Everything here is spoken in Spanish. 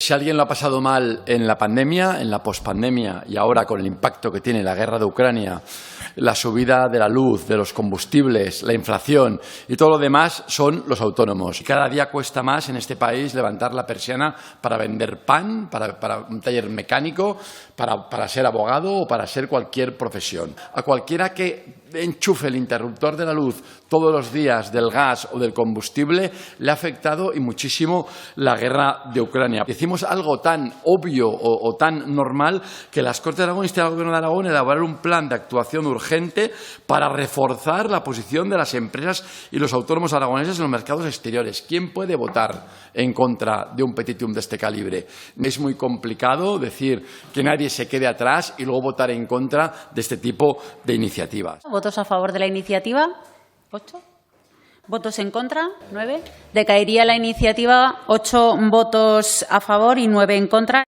Si alguien lo ha pasado mal en la pandemia, en la pospandemia y ahora con el impacto que tiene la guerra de Ucrania, la subida de la luz, de los combustibles, la inflación y todo lo demás, son los autónomos. Y cada día cuesta más en este país levantar la persiana para vender pan, para un taller mecánico, para ser abogado o para ser cualquier profesión. A cualquiera que enchufe el interruptor de la luz todos los días, del gas o del combustible, le ha afectado y muchísimo la guerra de Ucrania. Decimos algo tan obvio o tan normal que las Cortes de Aragón instan al Gobierno de Aragón a elaborar un plan de actuación urgente para reforzar la posición de las empresas y los autónomos aragoneses en los mercados exteriores. ¿Quién puede votar en contra de un petitum de este calibre? Es muy complicado decir que nadie se quede atrás y luego votar en contra de este tipo de iniciativas. ¿Votos a favor de la iniciativa? 8. ¿Votos en contra? 9. Decaería la iniciativa, 8 votos a favor y 9 en contra.